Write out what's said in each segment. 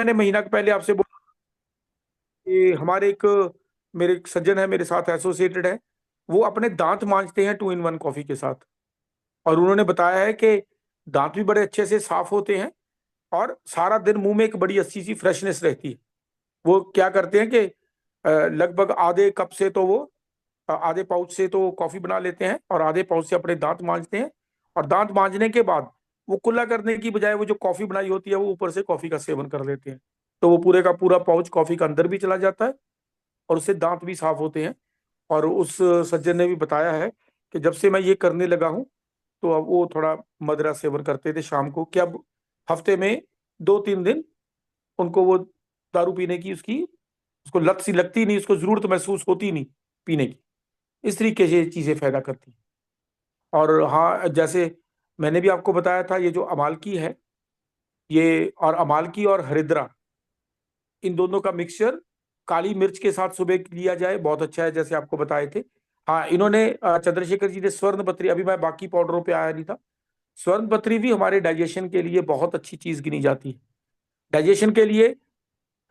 मैंने महीना के पहले आपसे बोला कि हमारे एक मेरे एक सज्जन है, मेरे साथ एसोसिएटेड है, वो अपने दांत मांजते हैं 2 in 1 कॉफी के साथ। और उन्होंने बताया है कि दांत भी बड़े अच्छे से साफ होते हैं और सारा दिन मुंह में एक बड़ी अच्छी सी फ्रेशनेस रहती है। वो क्या करते हैं कि लगभग आधे कप से तो वो आधे पाउच से तो कॉफी बना लेते हैं और आधे पाउच से अपने दांत मांजते हैं। और दांत मांजने के बाद वो कुल्ला करने की बजाय वो जो कॉफी बनाई होती है वो ऊपर से कॉफी का सेवन कर लेते हैं। तो वो पूरे का पूरा पाउच कॉफी का अंदर भी चला जाता है और उससे दांत भी साफ होते हैं। और उस सज्जन ने भी बताया है कि जब से मैं ये करने लगा हूँ तो अब वो थोड़ा मदिरा सेवन करते थे शाम को, कि अब हफ्ते में 2-3 दिन उनको वो दारू पीने की उसकी उसको लत सी लगती नहीं, उसको जरूरत महसूस होती नहीं पीने की। इस तरीके से ये चीजें फायदा करती हैं। और हाँ, जैसे मैंने भी आपको बताया था, ये जो अमालकी है, ये और अमालकी और हरिद्रा, इन दोनों का मिक्सचर काली मिर्च के साथ सुबह लिया जाए बहुत अच्छा है, जैसे आपको बताए थे। हाँ, इन्होंने चंद्रशेखर जी ने स्वर्ण पत्री, अभी मैं बाकी पाउडरों पे आया नहीं था, स्वर्ण पत्री भी हमारे डाइजेशन के लिए बहुत अच्छी चीज गिनी जाती है। डाइजेशन के लिए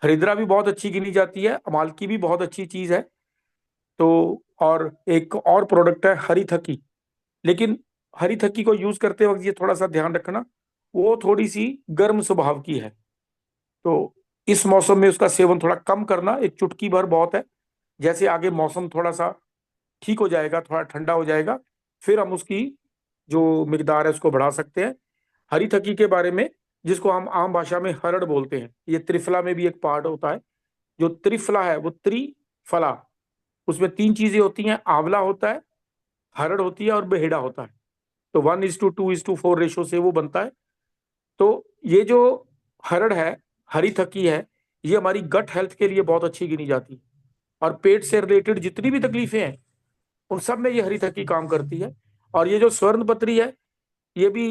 हरिद्रा भी बहुत अच्छी गिनी जाती है, अमालकी भी बहुत अच्छी चीज है। तो और एक और प्रोडक्ट है हरी थकी। लेकिन हरी थकी को यूज करते वक्त ये थोड़ा सा ध्यान रखना, वो थोड़ी सी गर्म स्वभाव की है। तो इस मौसम में उसका सेवन थोड़ा कम करना, एक चुटकी भर बहुत है। जैसे आगे मौसम थोड़ा सा ठीक हो जाएगा, थोड़ा ठंडा हो जाएगा, फिर हम उसकी जो मिकदार है उसको बढ़ा सकते हैं। हरी थकी के बारे में, जिसको हम आम भाषा में हरड़ बोलते हैं, ये त्रिफला में भी एक पार्ट होता है। जो त्रिफला है वो त्रिफला, उसमें 3 चीजें होती हैं, आंवला होता है, हरड़ होती है और बेहेड़ा होता है। तो 1:2:4 रेशो से वो बनता है। तो ये जो हरड़ है, हरी थकी है, ये हमारी गट हेल्थ के लिए बहुत अच्छी गिनी जाती है। और पेट से रिलेटेड जितनी भी तकलीफें हैं उन सब में ये हरी थकी काम करती है। और ये जो स्वर्ण पत्री है, ये भी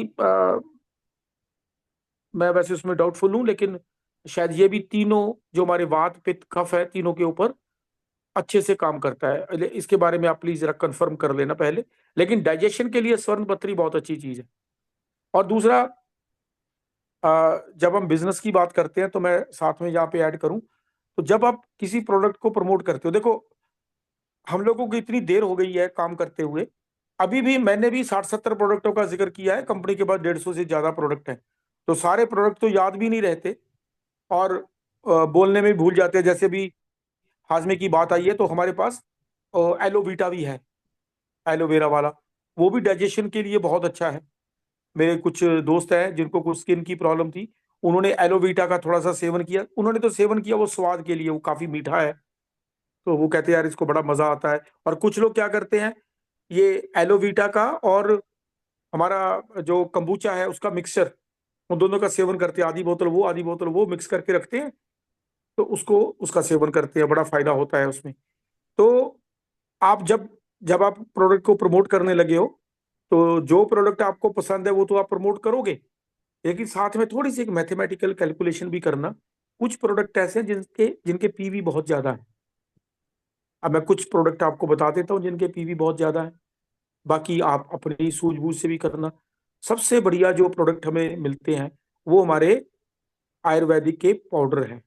मैं वैसे उसमें डाउटफुल हूँ, लेकिन शायद ये भी तीनों, जो हमारे वात पित्त कफ है, तीनों के ऊपर अच्छे से काम करता है। इसके बारे में आप प्लीज जरा कंफर्म कर लेना पहले। लेकिन डाइजेशन के लिए स्वर्ण पत्री बहुत अच्छी चीज है। और दूसरा, जब हम बिजनेस की बात करते हैं तो मैं साथ में यहाँ पे ऐड करूं, तो जब आप किसी प्रोडक्ट को प्रमोट करते हो, देखो हम लोगों को इतनी देर हो गई है काम करते हुए, अभी भी मैंने भी 60-70 प्रोडक्टों का जिक्र किया है, कंपनी के पास 150 से ज्यादा प्रोडक्ट हैं। तो सारे प्रोडक्ट तो याद भी नहीं रहते और बोलने में भी भूल जाते हैं। जैसे भी हाजमे की बात आई है तो हमारे पास एलोवीटा भी है, एलोवेरा वाला, वो भी डाइजेशन के लिए बहुत अच्छा है। मेरे कुछ दोस्त हैं जिनको कुछ स्किन की प्रॉब्लम थी, उन्होंने एलोवीटा का थोड़ा सा सेवन किया, उन्होंने तो सेवन किया वो स्वाद के लिए, वो काफी मीठा है, तो वो कहते हैं यार इसको बड़ा मजा आता है। और कुछ लोग क्या करते हैं, ये एलोवीटा का और हमारा जो कंबूचा है उसका मिक्सचर, उन दोनों का सेवन करते हैं, आधी बोतल वो आधी बोतल वो मिक्स करके रखते हैं, तो उसको उसका सेवन करते हैं, बड़ा फायदा होता है उसमें। तो आप जब जब आप प्रोडक्ट को प्रमोट करने लगे हो, तो जो प्रोडक्ट आपको पसंद है वो तो आप प्रमोट करोगे, लेकिन साथ में थोड़ी सी एक मैथमेटिकल कैलकुलेशन भी करना। कुछ प्रोडक्ट ऐसे हैं जिनके जिनके पीवी बहुत ज्यादा है। अब मैं कुछ प्रोडक्ट आपको बता देता हूँ जिनके पीवी बहुत ज्यादा है, बाकी आप अपनी सूझबूझ से भी करना। सबसे बढ़िया जो प्रोडक्ट हमें मिलते हैं वो हमारे आयुर्वेदिक के पाउडर हैं।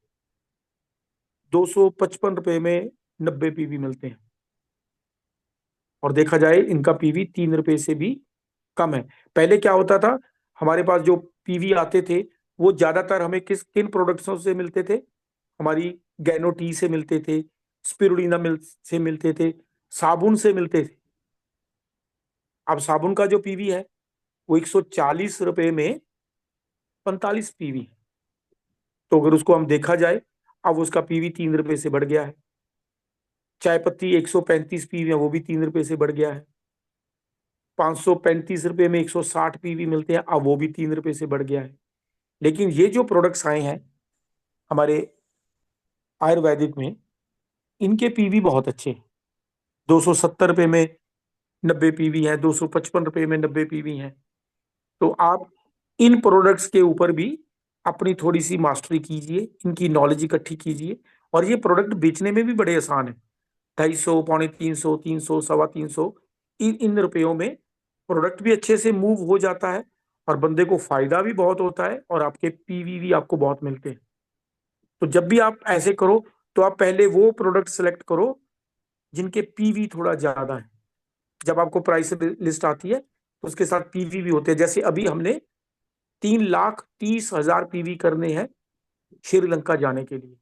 255 रुपए में 90 पीवी मिलते हैं, और देखा जाए इनका पीवी 3 रुपए से भी कम है। पहले क्या होता था, हमारे पास जो पीवी आते थे वो ज्यादातर हमें किन प्रोडक्ट्सों से मिलते थे, हमारी गैनो टी से मिलते थे, स्पिरुलिना मिल से मिलते थे, साबुन से मिलते थे। अब साबुन का जो पीवी है वो 140 रुपए में 45 पीवी है। तो अगर उसको हम देखा जाए, अब उसका पीवी 3 रुपए से बढ़ गया है। चाय पत्ती 135 पीवी है, वो भी 3 रुपए से बढ़ गया है। 535 रुपए में 160 पीवी मिलते हैं, अब वो भी 3 रुपए से बढ़ गया है। लेकिन ये जो प्रोडक्ट्स आए हैं हमारे आयुर्वेदिक में, इनके पीवी बहुत अच्छे हैं। 270 रुपए में 90 पीवी है, 255 रुपए में 90 पीवी है। तो आप इन प्रोडक्ट्स के ऊपर भी अपनी थोड़ी सी मास्टरी कीजिए, इनकी नॉलेज इकट्ठी कीजिए। और ये प्रोडक्ट बेचने में भी बड़े आसान है। 250, 350, 300, 350, इन रुपयों में प्रोडक्ट भी अच्छे से मूव हो जाता है और बंदे को फायदा भी बहुत होता है और आपके पीवी भी आपको बहुत मिलते हैं। तो जब भी आप ऐसे करो तो आप पहले वो प्रोडक्ट सेलेक्ट करो जिनके पीवी थोड़ा ज्यादा है। जब आपको प्राइस लिस्ट आती है तो उसके साथ पीवी भी होते हैं। जैसे अभी हमने 3,30,000 पीवी करने हैं श्रीलंका जाने के लिए।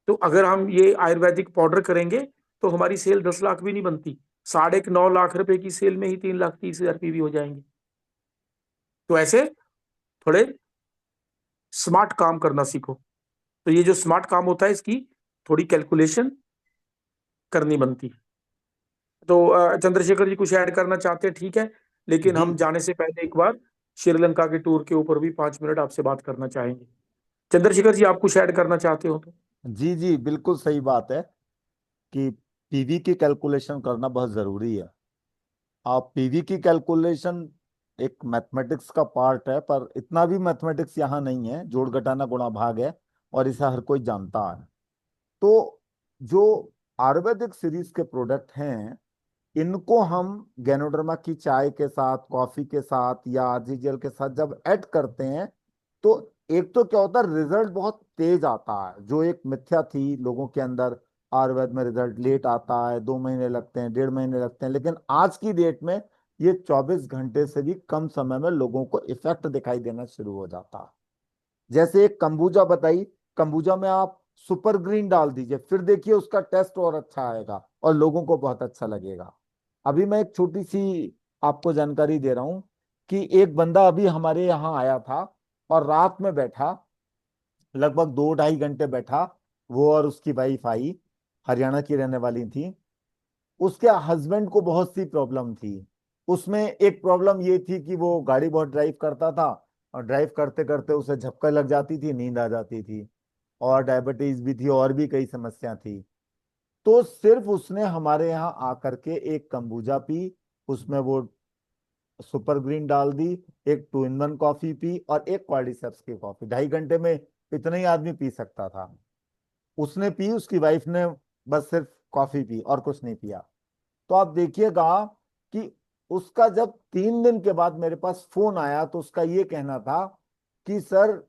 तो अगर हम ये आयुर्वेदिक पाउडर करेंगे तो हमारी सेल 10 लाख भी नहीं बनती, 9.5 लाख रुपए की सेल में ही 3,30,000 पीवी हो जाएंगे। तो ऐसे थोड़े स्मार्ट काम करना सीखो। तो ये जो स्मार्ट काम होता है इसकी थोड़ी कैलकुलेशन करनी बनती है। तो चंद्रशेखर जी कुछ ऐड करना चाहते हैं, ठीक है, लेकिन जी हम जाने से पहले एक बार श्रीलंका के टूर के ऊपर भी 5 मिनट आपसे बात करना चाहेंगे। चंद्रशेखर जी, आप कुछ ऐड करना चाहते हो तो। जी जी, बिल्कुल सही बात है कि पीवी की कैलकुलेशन करना बहुत जरूरी है। आप पीवी की कैलकुलेशन एक मैथमेटिक्स का पार्ट है, पर इतना भी मैथमेटिक्स यहाँ नहीं है। जोड़ घटाना गुणा भाग है और इसे हर कोई जानता है। तो जो आयुर्वेदिक सीरीज के प्रोडक्ट हैं, इनको हम गैनोडर्मा की चाय के साथ, कॉफी के साथ या आरजीजीएल के साथ जब ऐड करते हैं, तो एक तो क्या होता है, रिजल्ट बहुत तेज आता है। जो एक मिथ्या थी लोगों के अंदर, आयुर्वेद में रिजल्ट लेट आता है, 2 महीने लगते हैं, 1.5 महीने लगते हैं, लेकिन आज की डेट में ये 24 घंटे से भी कम समय में लोगों को इफेक्ट दिखाई देना शुरू हो जाता है। जैसे एक कंबूजा बताई, कंबूजा में आप सुपर ग्रीन डाल दीजिए, फिर देखिए उसका टेस्ट और अच्छा आएगा और लोगों को बहुत अच्छा लगेगा। अभी मैं एक छोटी सी आपको जानकारी दे रहा हूं कि एक बंदा अभी हमारे यहाँ आया था और रात में बैठा, लगभग 2-2.5 घंटे बैठा। वो और उसकी वाइफ आई, हरियाणा की रहने वाली थी। उसके हस्बैंड को बहुत सी प्रॉब्लम थी। उसमें एक प्रॉब्लम ये थी कि वो गाड़ी बहुत ड्राइव करता था और ड्राइव करते करते उसे झपकी लग जाती थी, नींद आ जाती थी, और डायबिटीज भी थी और भी कई समस्या थी। तो सिर्फ उसने हमारे यहाँ आकर के एक कंबूजा पी, उसमें वो सुपर ग्रीन डाल दी, एक 2 in 1 कॉफी पी और एक कॉर्डिसेप्स की कॉफी। 2.5 घंटे में इतना ही आदमी पी सकता था। उसने पी, उसकी वाइफ ने बस सिर्फ कॉफी पी और कुछ नहीं पिया। तो आप देखिएगा कि उसका जब 3 दिन के बाद मेरे पास फोन आया तो उसका ये कहना था कि सर,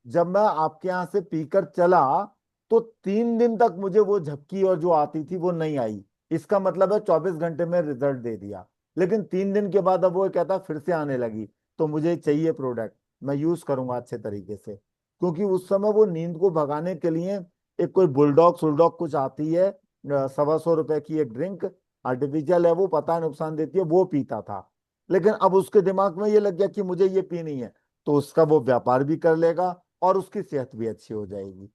जब मैं आपके यहाँ से पीकर चला तो 3 दिन तक मुझे वो झपकी और जो आती थी वो नहीं आई। इसका मतलब है 24 घंटे में रिजल्ट दे दिया, लेकिन 3 दिन के बाद अब वो कहता फिर से आने लगी। तो मुझे चाहिए प्रोडक्ट, मैं यूज करूंगा अच्छे तरीके से। क्योंकि उस समय वो नींद को भगाने के लिए एक कोई बुलडॉग सुलडॉग कुछ आती है, 125 रुपए की एक ड्रिंक, आर्टिफिशियल है वो, पता है नुकसान देती है, वो पीता था। लेकिन अब उसके दिमाग में ये लग गया कि मुझे ये पीनी है, तो उसका वो व्यापार भी कर लेगा और उसकी सेहत भी अच्छी हो जाएगी।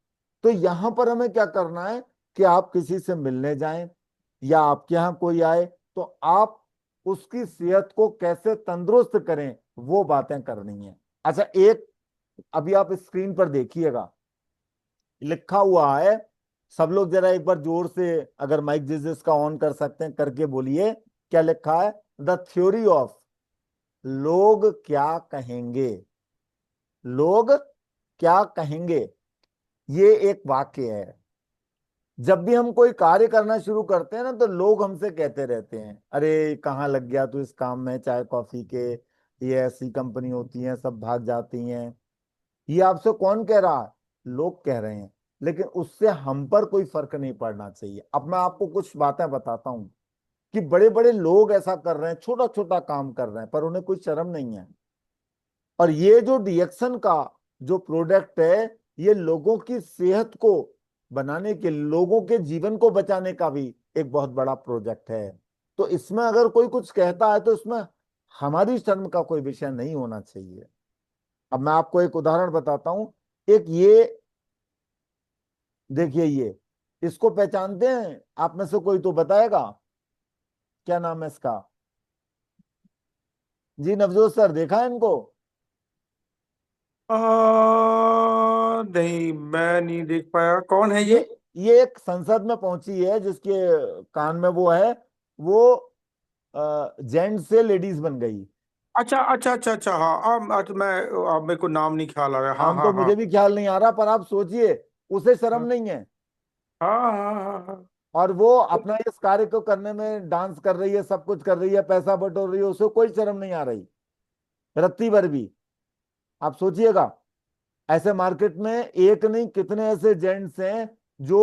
तो यहां पर हमें क्या करना है कि आप किसी से मिलने जाएं या आपके यहाँ कोई आए, तो आप उसकी सेहत को कैसे तंदुरुस्त करें वो बातें करनी है। अच्छा, एक अभी आप स्क्रीन पर देखिएगा, लिखा हुआ है। सब लोग जरा एक बार जोर से, अगर माइक जिस जिसका ऑन कर सकते हैं करके बोलिए, क्या लिखा है? द थ्योरी ऑफ लोग क्या कहेंगे। लोग क्या कहेंगे, ये एक वाक्य है। जब भी हम कोई कार्य करना शुरू करते हैं ना, तो लोग हमसे कहते रहते हैं, अरे कहाँ लग गया तू इस काम में, चाय कॉफी के, ये ऐसी कंपनी होती है सब भाग जाती हैं। ये आपसे कौन कह रहा है? लोग कह रहे हैं। लेकिन उससे हम पर कोई फर्क नहीं पड़ना चाहिए। अब मैं आपको कुछ बातें बताता हूँ कि बड़े बड़े लोग ऐसा कर रहे हैं, छोटा छोटा काम कर रहे हैं, पर उन्हें कोई शर्म नहीं है। और ये जो डिएक्शन का जो प्रोडक्ट है, ये लोगों की सेहत को बनाने के, लोगों के जीवन को बचाने का भी एक बहुत बड़ा प्रोजेक्ट है। तो इसमें अगर कोई कुछ कहता है तो इसमें हमारी शर्म का कोई विषय नहीं होना चाहिए। अब मैं आपको एक उदाहरण बताता हूं। एक ये देखिए, ये इसको पहचानते हैं आप में से कोई तो बताएगा? क्या नाम है इसका? जी नवजोत सर, देखा है इनको? नहीं, मैं नहीं देख पाया, कौन है ये ये? ये एक संसद में पहुंची है जिसके कान में वो है। वो जेंट से लेडीज बन गई। अच्छा अच्छा अच्छा अच्छा, हाँ, अब मैं, अब मेरे को नाम नहीं ख्याल आ रहा है। हाँ नाम तो हाँ हाँ मुझे भी ख्याल नहीं आ रहा, पर आप सोचिए, उसे शर्म हाँ नहीं है। हाँ हाँ हाँ हाँ। और वो अपना इस कार्य को करने में डांस कर रही है, सब कुछ कर रही है, पैसा बटोर रही है, उसे कोई शर्म नहीं आ रही रत्ती भर भी। आप सोचिएगा। ऐसे मार्केट में एक नहीं कितने ऐसे जेंट्स हैं जो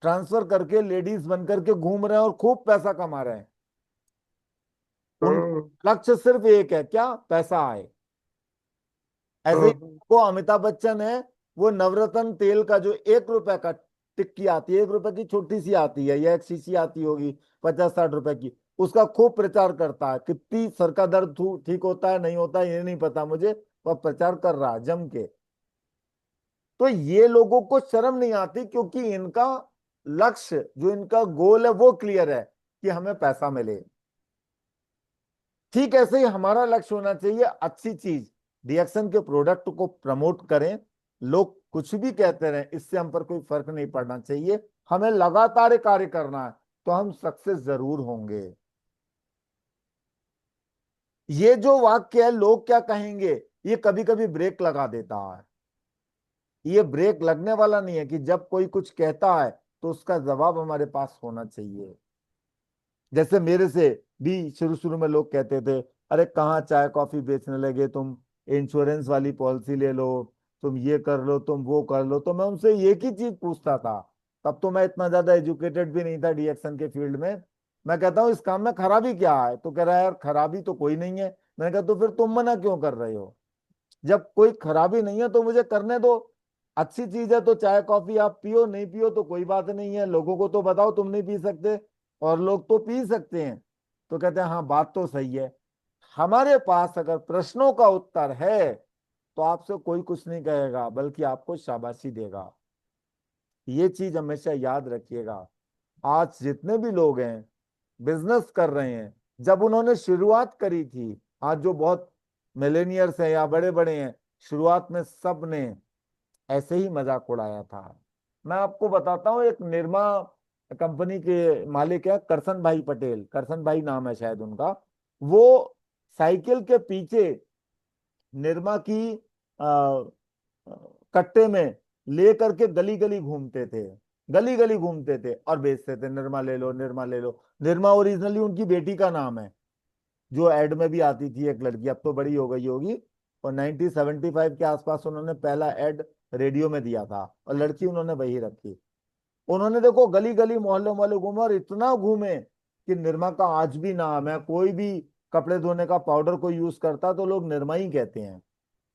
ट्रांसफर करके लेडीज बन करके घूम रहे हैं और खूब पैसा कमा रहे हैं। हम्म, उनका लक्ष्य सिर्फ एक है, क्या? पैसा आए। ऐसे ही हम्म, वो अमिताभ बच्चन है, वो नवरत्न तेल का जो 1 रुपए का टिक्की आती है, 1 रुपए की छोटी सी आती है, या एक शीशी आती होगी 50-60 रुपए की, उसका खूब प्रचार करता है। कितनी सर का दर्द ठीक होता है नहीं होता है ये नहीं पता मुझे, वह प्रचार कर रहा है जम के। तो ये लोगों को शर्म नहीं आती, क्योंकि इनका लक्ष्य जो इनका गोल है वो क्लियर है कि हमें पैसा मिले। ठीक ऐसे ही हमारा लक्ष्य होना चाहिए अच्छी चीज, डीएक्सन के प्रोडक्ट को प्रमोट करें। लोग कुछ भी कहते रहे, इससे हम पर कोई फर्क नहीं पड़ना चाहिए। हमें लगातार कार्य करना है, तो हम सक्सेस जरूर होंगे। ये जो वाक्य है लोग क्या कहेंगे, ये कभी कभी ब्रेक लगा देता है। ये ब्रेक लगने वाला नहीं है कि जब कोई कुछ कहता है तो उसका जवाब हमारे पास होना चाहिए। जैसे मेरे से भी शुरू शुरू में लोग कहते थे, अरे कहाँ चाय कॉफी बेचने लगे तुम, इंश्योरेंस वाली पॉलिसी ले लो, तुम ये कर लो, तुम वो कर लो। तो मैं उनसे एक ही चीज पूछता था, तब तो मैं इतना ज्यादा एजुकेटेड भी नहीं था डीएक्शन के फील्ड में। मैं कहता हूँ इस काम में खराबी क्या है? तो कह रहा है यार खराबी तो कोई नहीं है। मैंने कहा तो फिर तुम मना क्यों कर रहे हो? जब कोई खराबी नहीं है तो मुझे करने दो। अच्छी चीज है तो चाय कॉफी आप पियो, नहीं पियो तो कोई बात नहीं है, लोगों को तो बताओ तुम नहीं पी सकते और लोग तो पी सकते हैं। तो कहते हैं हाँ बात तो सही है। हमारे पास अगर प्रश्नों का उत्तर है तो आपसे कोई कुछ नहीं कहेगा, बल्कि आपको शाबाशी देगा। ये चीज हमेशा याद रखिएगा। आज जितने भी लोग हैं बिजनेस कर रहे हैं, जब उन्होंने शुरुआत करी थी, आज जो बहुत मिलेनियर्स हैं या बड़े बड़े हैं, शुरुआत में सब ने ऐसे ही मजाक उड़ाया था। मैं आपको बताता हूँ, एक निरमा कंपनी के मालिक है करसन भाई पटेल, करसन भाई नाम है शायद उनका। वो साइकिल के पीछे निरमा की आ, कट्टे में ले करके गली गली घूमते थे, गली गली घूमते थे और बेचते थे, निरमा ले लो, निरमा ले लो। निरमा ओरिजिनली उनकी बेटी का नाम है, जो एड में भी आती थी एक लड़की, अब तो बड़ी हो गई होगी। और 1975 के आसपास उन्होंने पहला एड रेडियो में दिया था, और लड़की उन्होंने वही रखी। उन्होंने देखो गली गली मोहल्ले मोहल्ले घूमे, और इतना घूमे कि निरमा का आज भी नाम है। कोई भी कपड़े धोने का पाउडर कोई यूज करता तो लोग निरमा ही कहते हैं।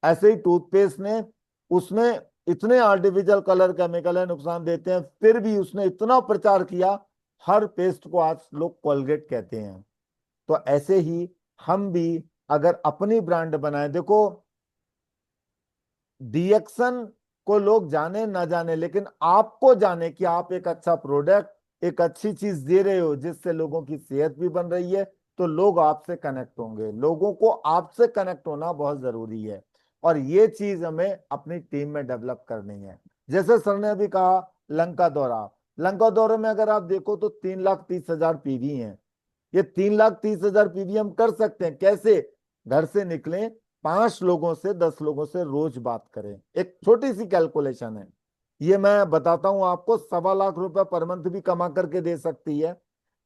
ऐसे ही टूथपेस्ट ने, उसमें इतने आर्टिफिशियल कलर केमिकल है, नुकसान देते हैं, फिर भी उसने इतना प्रचार किया, हर पेस्ट को आज लोग कोलगेट कहते हैं। तो ऐसे ही हम भी अगर अपनी ब्रांड बनाए, देखो डीएक्शन को लोग जाने ना जाने, लेकिन आपको जाने कि आप एक अच्छा प्रोडक्ट, एक अच्छी चीज दे रहे हो जिससे लोगों की सेहत भी बन रही है, तो लोग आपसे कनेक्ट होंगे। लोगों को आपसे कनेक्ट होना बहुत जरूरी है, और ये चीज हमें अपनी टीम में डेवलप करनी है। जैसे सर ने अभी कहा लंका दौरा, लंका दौरे में अगर आप देखो तो 3,30,000 पीवी हैं। ये 3,30,000 पीवी हम कर सकते हैं कैसे? घर से निकलें, 5 लोगों से 10 लोगों से रोज बात करें। एक छोटी सी कैलकुलेशन है, ये मैं बताता हूं आपको, 1.25 लाख रुपए पर मंथ भी कमा करके दे सकती है।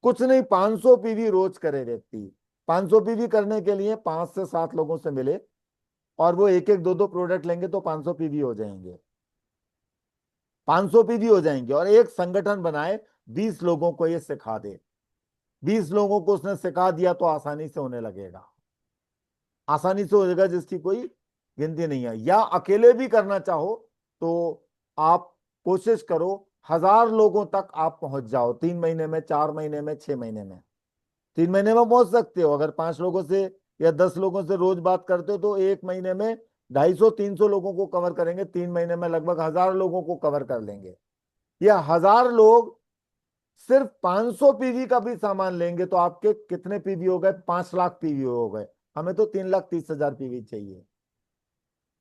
कुछ नहीं, 500 पीवी रोज करे व्यक्ति। 500 पीवी करने के लिए 5 से 7 लोगों से मिले, और वो एक एक दो दो प्रोडक्ट लेंगे तो 500 पीवी हो जाएंगे। 500 पीवी हो जाएंगे, और एक संगठन बनाए, 20 लोगों को ये सिखा दे। 20 लोगों को उसने सिखा दिया तो आसानी से होने लगेगा, आसानी से हो जाएगा, जिसकी कोई गिनती नहीं है। या अकेले भी करना चाहो तो आप कोशिश करो 1,000 लोगों तक आप पहुंच जाओ, 3 महीने में, 4 महीने में, 6 महीने में। 3 महीने में पहुंच सकते हो अगर 5 लोगों से या 10 लोगों से रोज बात करते हो, तो एक महीने में 250-300 लोगों को कवर करेंगे, 3 महीने में लगभग 1,000 लोगों को कवर कर लेंगे। या 1,000 लोग सिर्फ 500 पीवी का भी सामान लेंगे तो आपके कितने पीवी हो गए? 5 लाख पीवी हो गए। हमें तो 3,30,000 पीवी चाहिए,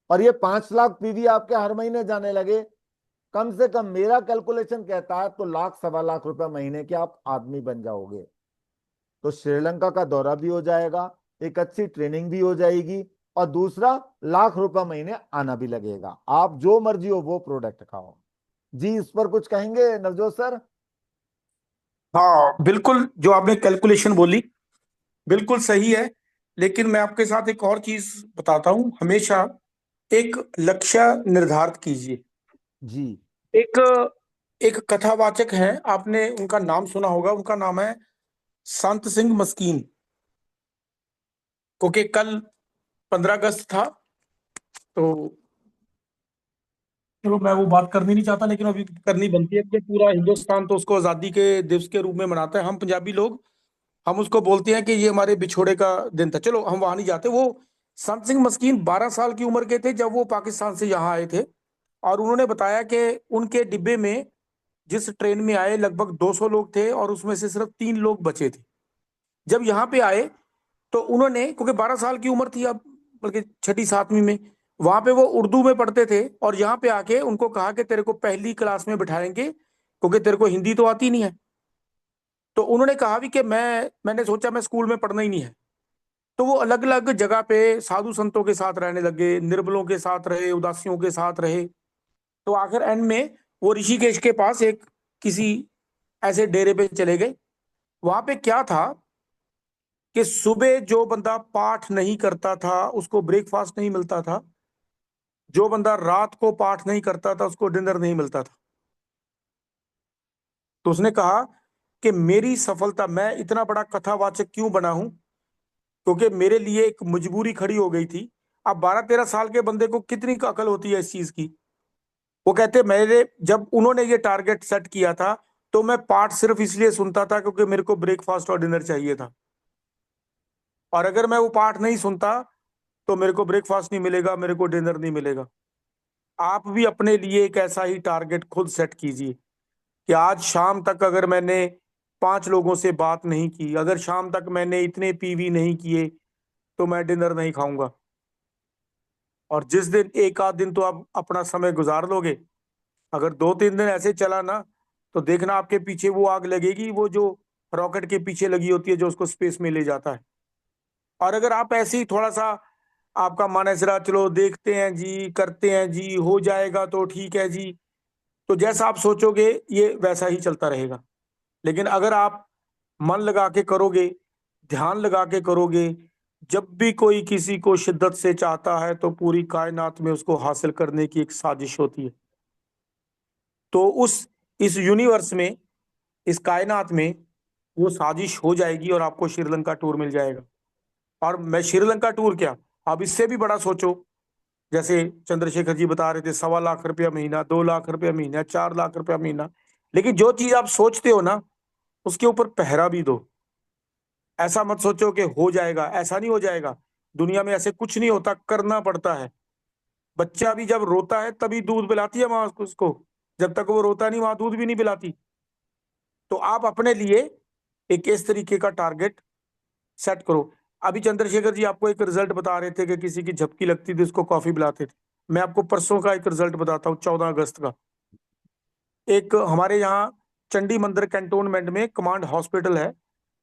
और ये 5 लाख पीवी आपके हर महीने जाने लगे, कम से कम मेरा कैलकुलेशन कहता है तो 1,00,000 सवा लाख रुपए महीने के आप आदमी बन जाओगे। तो श्रीलंका का दौरा भी हो जाएगा, एक अच्छी ट्रेनिंग भी हो जाएगी, और दूसरा, 1,00,000 रुपए महीने आना भी लगेगा। आप जो मर्जी हो वो प्रोडक्ट खाओ। जी, इस पर कुछ कहेंगे नवजोत सर? हाँ बिल्कुल, जो आपने कैलकुलेशन बोली बिल्कुल सही है। लेकिन मैं आपके साथ एक और चीज बताता हूँ। हमेशा एक लक्ष्य निर्धारित कीजिए। जी। एक एक कथावाचक हैं, आपने उनका नाम सुना होगा, उनका नाम है संत सिंह मस्कीन। क्योंकि कल 15 अगस्त था, तो चलो मैं वो बात करनी नहीं चाहता, लेकिन अभी करनी बनती है, क्योंकि पूरा हिंदुस्तान तो उसको आजादी के दिवस के रूप में मनाता है। हम पंजाबी लोग, हम उसको बोलते हैं कि ये हमारे बिछोड़े का दिन था। चलो हम वहां नहीं जाते। वो संत सिंह मस्कीन 12 साल की उम्र के थे जब वो पाकिस्तान से यहाँ आए थे। और उन्होंने बताया कि उनके डिब्बे में, जिस ट्रेन में आए, लगभग 200 लोग थे और उसमें से सिर्फ 3 लोग बचे थे। जब यहाँ पे आए तो उन्होंने, क्योंकि 12 साल की उम्र थी अब, बल्कि छठी सातवीं में, वहां पे वो उर्दू में पढ़ते थे। और यहाँ पे आके उनको कहा कि तेरे को पहली क्लास में बिठाएंगे, क्योंकि तेरे को हिंदी तो आती नहीं है। तो उन्होंने कहा भी कि मैंने सोचा मैं स्कूल में पढ़ना ही नहीं है। तो वो अलग अलग जगह पे साधु संतों के साथ रहने लगे, निर्बलों के साथ रहे, उदासियों के साथ रहे। तो आखिर एंड में वो ऋषिकेश के पास एक किसी ऐसे डेरे पे चले गए। वहां पे क्या था कि सुबह जो बंदा पाठ नहीं करता था उसको ब्रेकफास्ट नहीं मिलता था, जो बंदा रात को पाठ नहीं करता था उसको डिनर नहीं मिलता था। तो उसने कहा कि मेरी सफलता, मैं इतना बड़ा कथावाचक क्यों बना हूं, क्योंकि मेरे लिए एक मजबूरी खड़ी हो गई थी। अब 12-13 साल के बंदे को कितनी अकल होती है इस चीज की। वो कहते, मेरे जब उन्होंने ये टारगेट सेट किया था, तो मैं पाठ सिर्फ इसलिए सुनता था क्योंकि मेरे को ब्रेकफास्ट और डिनर चाहिए था। और अगर मैं वो पाठ नहीं सुनता तो मेरे को ब्रेकफास्ट नहीं मिलेगा, मेरे को डिनर नहीं मिलेगा। आप भी अपने लिए एक ऐसा ही टारगेट खुद सेट कीजिए कि आज शाम तक अगर मैंने 5 लोगों से बात नहीं की, अगर शाम तक मैंने इतने पीवी नहीं किए, तो मैं डिनर नहीं खाऊंगा। और जिस दिन एक आध दिन तो आप अपना समय गुजार लोगे, अगर 2-3 दिन ऐसे चला ना, तो देखना आपके पीछे वो आग लगेगी, वो जो रॉकेट के पीछे लगी होती है, जो उसको स्पेस में ले जाता है। और अगर आप ऐसे ही थोड़ा सा, आपका मन ऐसे रहा, चलो देखते हैं जी, करते हैं जी, हो जाएगा तो ठीक है जी, तो जैसा आप सोचोगे ये वैसा ही चलता रहेगा। लेकिन अगर आप मन लगा के करोगे, ध्यान लगा के करोगे, जब भी कोई किसी को शिद्दत से चाहता है तो पूरी कायनात में उसको हासिल करने की एक साजिश होती है। तो उस इस यूनिवर्स में, इस कायनात में वो साजिश हो जाएगी और आपको श्रीलंका टूर मिल जाएगा। और मैं श्रीलंका टूर क्या, अब इससे भी बड़ा सोचो। जैसे चंद्रशेखर जी बता रहे थे, 1.25 लाख रुपया महीना, 2 लाख रुपया महीना, 4 लाख रुपया महीना। लेकिन जो चीज आप सोचते हो ना, उसके ऊपर पहरा भी दो। ऐसा मत सोचो कि हो जाएगा, ऐसा नहीं हो जाएगा। दुनिया में ऐसे कुछ नहीं होता, करना पड़ता है। बच्चा भी जब रोता है तभी दूध पिलाती है माँ उसको। जब तक वो रोता नहीं, वहां दूध भी नहीं पिलाती। तो आप अपने लिए एक इस तरीके का टारगेट सेट करो। अभी चंद्रशेखर जी आपको एक रिजल्ट बता रहे थे कि किसी की झपकी लगती थी उसको कॉफी पिलाते थे। मैं आपको परसों का एक रिजल्ट बताता हूँ, 14 अगस्त का। एक हमारे यहाँ चंडी मंदिर कैंटोनमेंट में कमांड हॉस्पिटल है,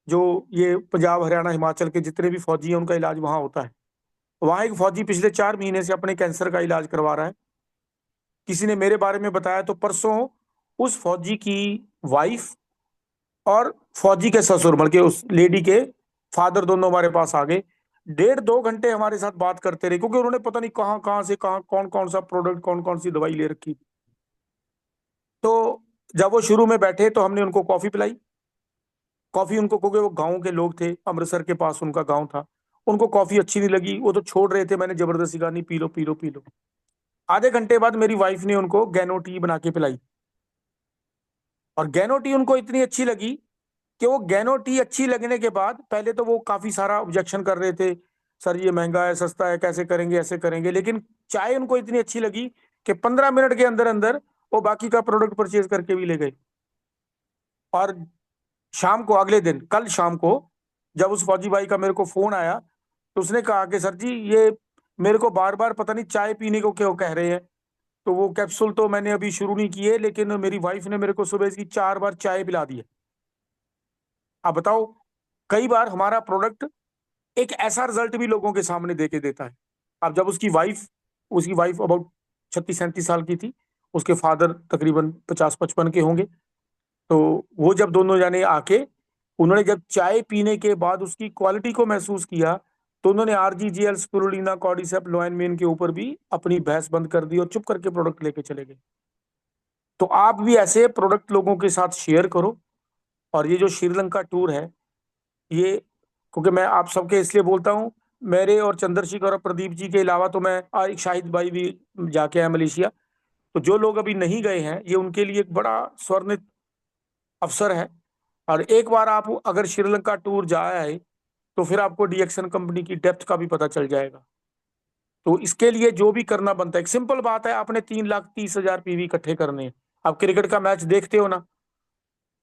जो ये पंजाब हरियाणा हिमाचल के जितने भी फौजी हैं उनका इलाज वहां होता है। वहां एक फौजी पिछले 4 महीने से अपने कैंसर का इलाज करवा रहा है। किसी ने मेरे बारे में बताया, तो परसों उस फौजी की वाइफ और फौजी के ससुर, बल्कि उस लेडी के फादर, दोनों हमारे पास आ गए। 1.5-2 घंटे हमारे साथ बात करते रहे, क्योंकि उन्होंने पता नहीं कहाँ कहाँ से कहाँ कौन कौन सा प्रोडक्ट, कौन कौन सी दवाई ले रखी। तो जब वो शुरू में बैठे तो हमने उनको कॉफी पिलाई। कॉफी उनको, क्योंकि वो गाँव के लोग थे, अमृतसर के पास उनका गाँव था, उनको कॉफी अच्छी नहीं लगी, वो तो छोड़ रहे थे। मैंने जबरदस्ती कहा, नहीं P low P low P low. आधे घंटे बाद मेरी वाइफ ने उनको गैनो टी बना के पिलाई। और गैनो टी उनको इतनी अच्छी लगी कि वो गैनो टी अच्छी लगने के बाद, पहले तो वो काफी सारा ऑब्जेक्शन कर रहे थे, सर ये महंगा है, सस्ता है, कैसे करेंगे, ऐसे करेंगे। लेकिन चाय उनको इतनी अच्छी लगी कि 15 मिनट के अंदर अंदर वो बाकी का प्रोडक्ट परचेज करके भी ले गए। और शाम को, अगले दिन कल शाम को, जब उस फौजी भाई का मेरे को फोन आया, तो उसने कहा कि सर जी, ये मेरे को बार बार पता नहीं चाय पीने को क्यों कह रहे हैं। तो वो कैप्सूल तो मैंने अभी शुरू नहीं किए, लेकिन मेरी वाइफ ने मेरे को सुबह इसकी 4 बार चाय पिला दी है। अब बताओ, कई बार हमारा प्रोडक्ट एक ऐसा रिजल्ट भी लोगों के सामने दे के देता है। अब जब उसकी वाइफ अबाउट 36-37 साल की थी, उसके फादर तकरीबन 50-55 के होंगे। तो वो जब दोनों जाने आके, उन्होंने जब चाय पीने के बाद उसकी क्वालिटी को महसूस किया, तो उन्होंने आरजीजीएल, स्पिरुलिना, कॉर्डिसेप, लोएनमेन के ऊपर भी अपनी बहस बंद कर दी और चुप करके प्रोडक्ट लेके चले गए। तो आप भी ऐसे प्रोडक्ट लोगों के साथ शेयर करो। और ये जो श्रीलंका टूर है, ये, क्योंकि मैं आप सबके इसलिए बोलता हूँ, मेरे और चंद्रशेखर और प्रदीप जी के अलावा तो मैं एक शाहिद भाई भी जाके आए मलेशिया। तो जो लोग अभी नहीं गए हैं, ये उनके लिए एक बड़ा स्वर्णित अवसर है। और एक बार आप अगर श्रीलंका टूर जा आए, तो फिर आपको डीएक्सन कंपनी की डेप्थ का भी पता चल जाएगा। तो इसके लिए जो भी करना बनता है, एक सिंपल बात है, आपने 3,30,000 पीवी इकट्ठे करने हैं। आप क्रिकेट का मैच देखते हो ना,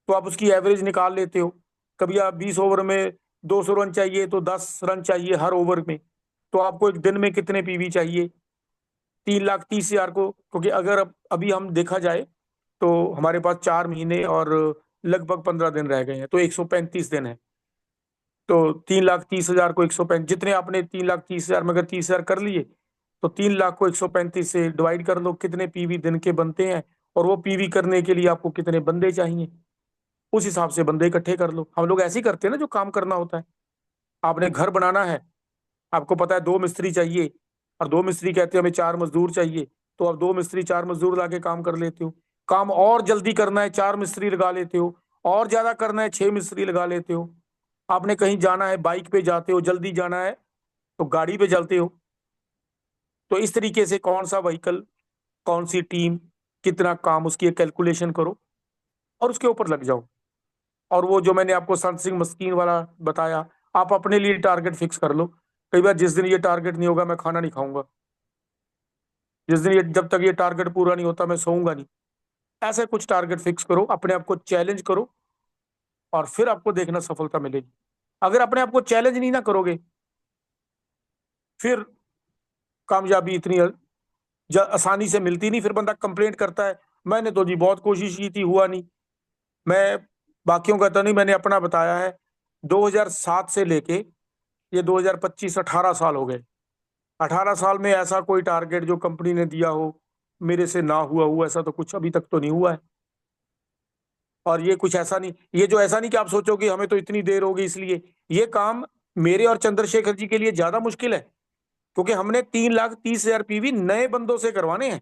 तो आप उसकी एवरेज निकाल लेते हो। कभी आप 20 ओवर में 200 रन चाहिए, तो 10 रन चाहिए हर ओवर में। तो आपको एक दिन में कितने पीवी चाहिए? 3,30,000 को, क्योंकि अगर अभी हम देखा जाए, तो हमारे पास 4 महीने और लगभग 15 दिन रह गए हैं, तो 135 दिन है। तो 3,30,000 को 135, जितने आपने 3,30,000 में अगर 30,000 कर लिए, तो 3 लाख को 135 से डिवाइड कर लो, कितने पीवी दिन के बनते हैं। और वो पीवी करने के लिए आपको कितने बंदे चाहिए, उस हिसाब से बंदे इकट्ठे कर लो। हम लोग ऐसे ही करते हैं ना, जो काम करना होता है। आपने घर बनाना है, आपको पता है 2 मिस्त्री चाहिए, और 2 मिस्त्री कहते हैं हमें 4 मजदूर चाहिए। तो आप 2 मिस्त्री 4 मजदूर लाके काम कर लेते हो। काम और जल्दी करना है, 4 मिस्त्री लगा लेते हो। और ज्यादा करना है, 6 मिस्त्री लगा लेते हो। आपने कहीं जाना है, बाइक पे जाते हो, जल्दी जाना है तो गाड़ी पे चलते हो। तो इस तरीके से कौन सा व्हीकल, कौन सी टीम, कितना काम, उसकी एक कैलकुलेशन करो और उसके ऊपर लग जाओ। और वो जो मैंने आपको संत सिंह मस्कीन वाला बताया, आप अपने लिए टारगेट फिक्स कर लो। कई बार जिस दिन ये टारगेट नहीं होगा, मैं खाना नहीं खाऊंगा। जिस दिन ये, जब तक ये टारगेट पूरा नहीं होता, मैं सोऊंगा नहीं। ऐसे कुछ टारगेट फिक्स करो, अपने आप को चैलेंज करो, और फिर आपको देखना सफलता मिलेगी। अगर अपने आप को चैलेंज नहीं ना करोगे, फिर कामयाबी इतनी आसानी से मिलती नहीं। फिर बंदा कंप्लेंट करता है, मैंने तो जी बहुत कोशिश की थी, हुआ नहीं। मैं बाकियों का तो नहीं, मैंने अपना बताया है। 2007 से लेके ये 2025, 18 साल हो गए। 18 साल में ऐसा कोई टारगेट जो कंपनी ने दिया हो, मेरे से ना हुआ हुआ, ऐसा तो कुछ अभी तक तो नहीं हुआ है। और ये कुछ ऐसा नहीं, ये जो ऐसा नहीं कि आप सोचो कि हमें तो इतनी देर होगी इसलिए। ये काम मेरे और चंद्रशेखर जी के लिए ज्यादा मुश्किल है, क्योंकि हमने 3,30,000 पीवी नए बंदों से करवाने हैं।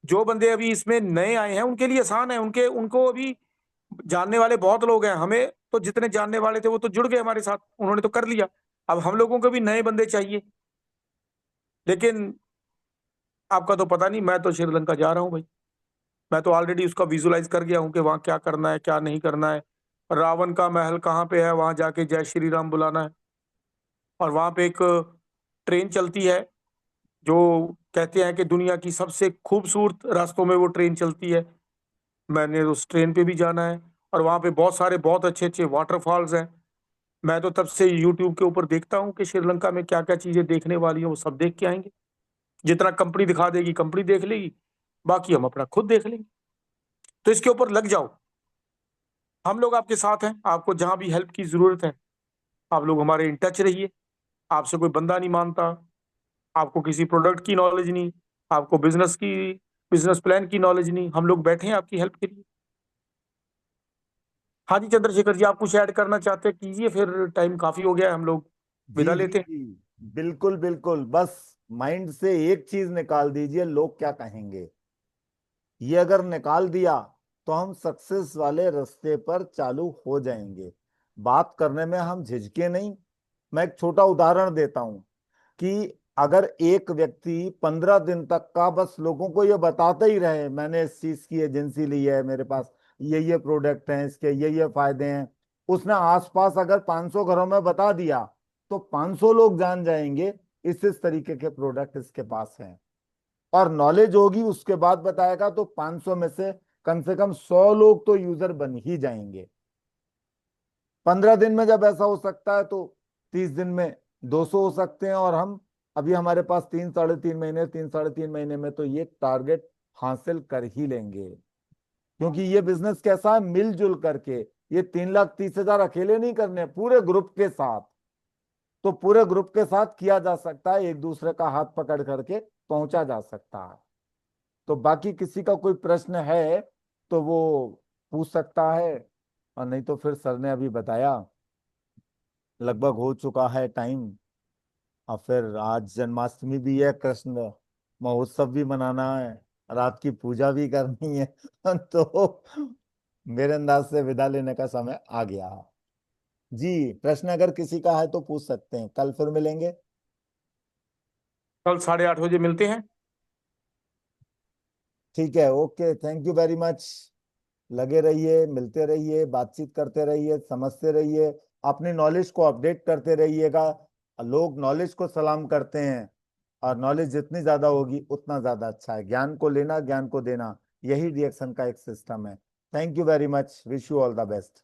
जो बंदे अभी इसमें नए आए हैं, उनके लिए आसान है, उनके उनको अभी जानने वाले बहुत लोग हैं। हमें तो जितने जानने वाले थे वो तो जुड़ गए हमारे साथ, उन्होंने तो कर लिया। अब हम लोगों को भी नए बंदे चाहिए। लेकिन आपका तो पता नहीं, मैं तो श्रीलंका जा रहा हूँ भाई। मैं तो ऑलरेडी उसका विजुलाइज कर गया हूँ कि वहाँ क्या करना है, क्या नहीं करना है। रावण का महल कहाँ पे है, वहां जाके जय श्री राम बुलाना है। और वहां पे एक ट्रेन चलती है, जो कहते हैं कि दुनिया की सबसे खूबसूरत रास्तों में वो ट्रेन चलती है। मैंने उस ट्रेन पे भी जाना है। और वहां पे बहुत सारे बहुत अच्छे अच्छे वाटरफॉल्स हैं। मैं तो तब से यूट्यूब के ऊपर देखता हूँ कि श्रीलंका में क्या क्या चीजें देखने वाली हैं, वो सब देख के आएंगे। जितना कंपनी दिखा देगी, कंपनी देख लेगी, बाकी हम अपना खुद देख लेंगे। तो इसके ऊपर लग जाओ। हम लोग आपके साथ हैं, आपको जहां भी हेल्प की जरूरत है, आप लोग हमारे इन टच रहिए। आपसे कोई बंदा नहीं मानता, आपको किसी प्रोडक्ट की नॉलेज नहीं, आपको बिजनेस प्लान की नॉलेज नहीं, हम लोग बैठे हैं आपकी हेल्प के लिए। हाँ जी चंद्रशेखर जी, आप कुछ ऐड करना चाहते हैं कीजिए, फिर टाइम काफी हो गया है, हम लोग जी विदा जी लेते हैं। जी, बिल्कुल बिल्कुल। बस माइंड से एक चीज निकाल दीजिए, लोग क्या कहेंगे। ये अगर निकाल दिया तो हम सक्सेस वाले रास्ते पर चालू हो जाएंगे। बात करने में हम झिझके नहीं। मैं एक छोटा उदाहरण देता हूं कि अगर एक व्यक्ति 15 दिन तक का बस लोगों को ये बताता ही रहे, मैंने इस चीज की एजेंसी ली है, मेरे पास ये प्रोडक्ट हैं, इसके ये फायदे हैं। उसने आसपास अगर 500 घरों में बता दिया, तो 500 लोग जान जाएंगे इस तरीके के प्रोडक्ट इसके पास हैं। और नॉलेज होगी, उसके बाद बताएगा, तो 500 में से कम 100 लोग तो यूजर बन ही जाएंगे। 15 दिन में जब ऐसा हो सकता है, तो 30 दिन में 200 हो सकते हैं। और हम अभी हमारे पास 3 साढ़े 3 महीने, 3 साढ़े 3 महीने में तो ये टारगेट हासिल कर ही लेंगे। क्योंकि ये बिजनेस कैसा है, मिलजुल करके। ये 3,30,000 अकेले नहीं करने, पूरे ग्रुप के साथ। तो पूरे ग्रुप के साथ किया जा सकता है, एक दूसरे का हाथ पकड़ करके पहुंचा जा सकता है। तो बाकी किसी का कोई प्रश्न है तो वो पूछ सकता है, और नहीं तो फिर सर ने अभी बताया। लगभग हो चुका है टाइम। और फिर आज जन्माष्टमी भी है, कृष्ण महोत्सव भी मनाना है, रात की पूजा भी करनी है। तो मेरे अंदाज से विदा लेने का समय आ गया। जी, प्रश्न अगर किसी का है तो पूछ सकते हैं, कल फिर मिलेंगे। कल 8:30 बजे मिलते हैं। ठीक है, okay, thank you very much. लगे रहिए, मिलते रहिए, बातचीत करते रहिए, समझते रहिए, अपनी नॉलेज को अपडेट करते रहिएगा। लोग नॉलेज को सलाम करते हैं, और नॉलेज जितनी ज्यादा होगी उतना ज्यादा अच्छा है। ज्ञान को लेना, ज्ञान को देना, यही रिएक्शन का एक सिस्टम है। Thank you very much, wish you all the best.